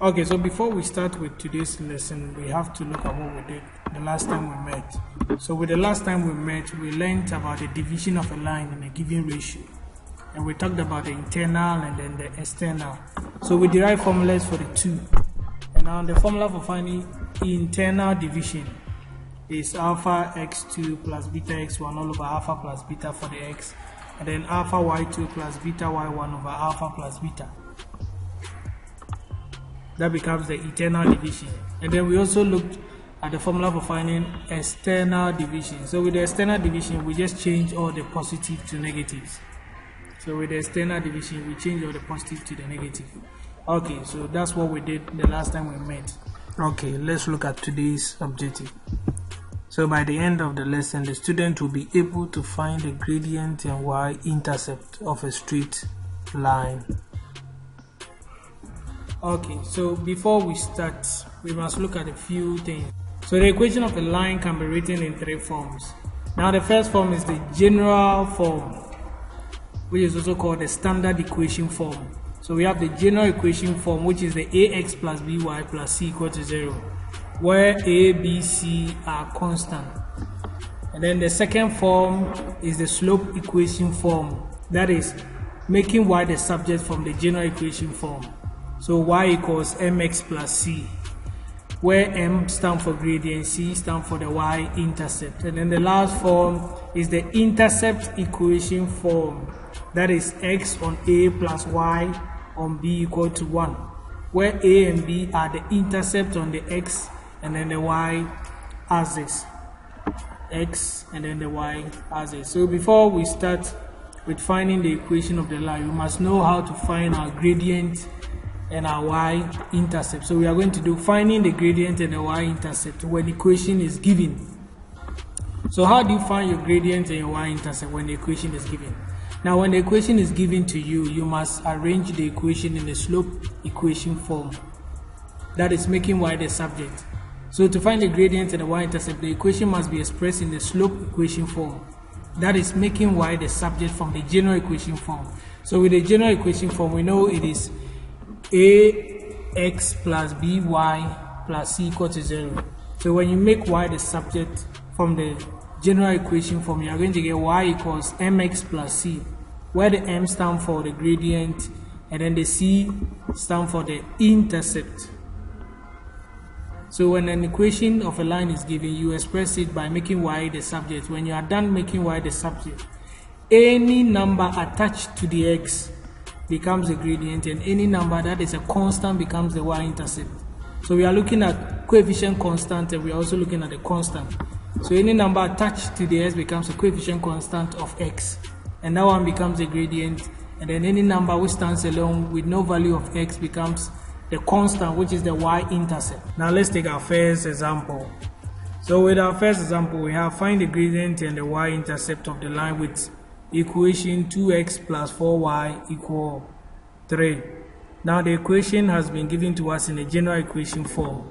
Okay, so before we start with today's lesson, we have to look at what we did the last time we met. So with the last time we met, we learned about the division of a line in a given ratio. And we talked about the internal and then the external. So we derived formulas for the two. And now the formula for finding internal division is alpha x2 plus beta x1 all over alpha plus beta for the x. And then alpha y2 plus beta y1 over alpha plus beta. That becomes the internal division. And then we also looked at the formula for finding external division. So with the external division, we just change all the positive to negatives. So with the external division, we change all the positive to the negative. Okay, so that's what we did the last time we met. Okay, let's look at today's objective. So by the end of the lesson, the student will be able to find the gradient and y-intercept of a straight line. Okay, so before we start, we must look at a few things. So the equation of a line can be written in three forms. Now the first form is the general form, which is also called the standard equation form. So we have the general equation form, which is the ax plus by plus c equal to 0, where a, b, c are constant. And then the second form is the slope equation form, that is making y the subject from the general equation form. So y equals mx plus c, where m stands for gradient, c stands for the y-intercept. And then the last form is the intercept equation form, that is x on a plus y on b equal to 1, where a and b are the intercept on the x and then the y axis. X and then the y axis. So before we start with finding the equation of the line, we must know how to find our gradient and our y-intercept. So we are going to do finding the gradient and the y-intercept when the equation is given. So how do you find your gradient and your y-intercept when the equation is given? Now when the equation is given to you, you must arrange the equation in the slope equation form, that is making y the subject. So to find the gradient and the y-intercept, the equation must be expressed in the slope equation form, that is making y the subject from the general equation form. So with the general equation form, we know it is ax plus by plus c equal to 0. So when you make y the subject from the general equation form, you are going to get y equals mx plus c, where the m stands for the gradient and then the c stands for the intercept. So when an equation of a line is given, you express it by making y the subject. When you are done making y the subject, any number attached to the x becomes a gradient, and any number that is a constant becomes the y-intercept. So we are looking at coefficient constant, and we are also looking at the constant. So any number attached to the x becomes a coefficient constant of x, and that one becomes a gradient. And then any number which stands alone with no value of x becomes the constant, which is the y-intercept. Now let's take our first example. So with our first example, we have find the gradient and the y-intercept of the line with equation 2x plus 4y equal 3. Now the equation has been given to us in the general equation form.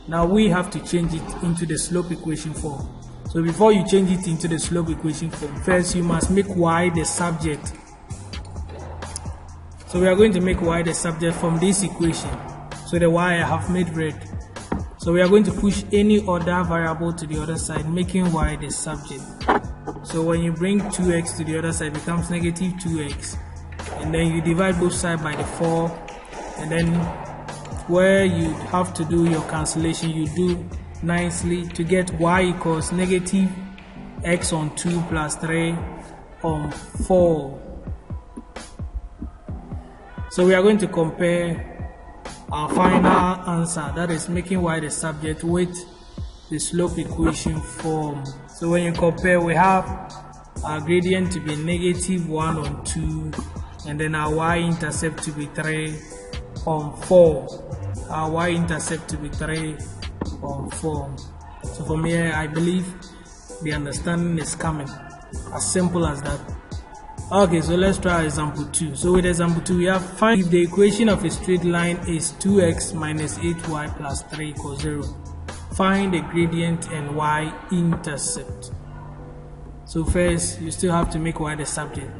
Now we have to change it into the slope equation form. So before you change it into the slope equation form, first you must make y the subject. So we are going to make y the subject from this equation. So the y I have made red. So we are going to push any other variable to the other side, making y the subject. So when you bring 2x to the other side, it becomes negative 2x. And then you divide both sides by the 4. And then where you have to do your cancellation, you do nicely to get y equals negative x on 2 plus 3 on 4. So we are going to compare our final answer, that is making y the subject, with the slope equation form. So when you compare, we have our gradient to be negative 1 on 2, and then our y-intercept to be 3 on 4. Our y-intercept to be 3 on 4. So from here, I believe the understanding is coming. As simple as that. Okay, so let's try example 2. So with example 2, we have find if the equation of a straight line is 2x minus 8y plus 3 equals 0. Find the gradient and y-intercept. So first, you still have to make y the subject.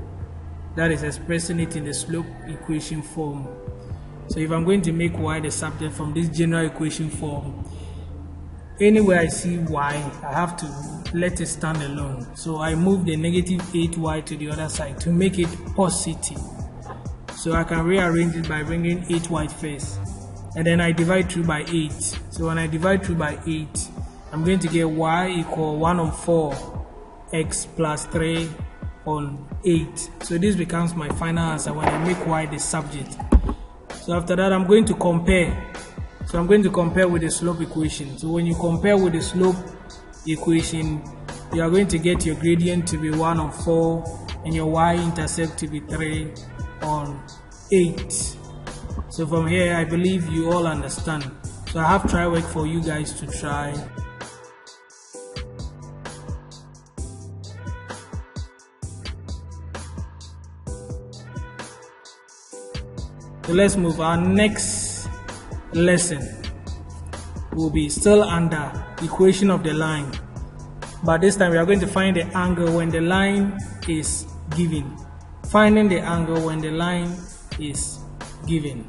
That is expressing it in the slope equation form. So if I'm going to make y the subject from this general equation form, anywhere I see y, I have to let it stand alone. So I move the negative 8y to the other side to make it positive. So I can rearrange it by bringing 8y first, and then I divide through by 8. So when I divide through by 8, I'm going to get y equal 1 on 4 x plus 3 on 8. So this becomes my final answer when I make y the subject. So after that, I'm going to compare. So I'm going to compare with the slope equation. So when you compare with the slope equation, you are going to get your gradient to be 1 on 4 and your y-intercept to be 3 on 8. So from here, I believe you all understand. So I have try work for you guys to try. So let's move. Our next lesson will be still under equation of the line, but this time we are going to find the angle when the line is given. Finding the angle when the line is given.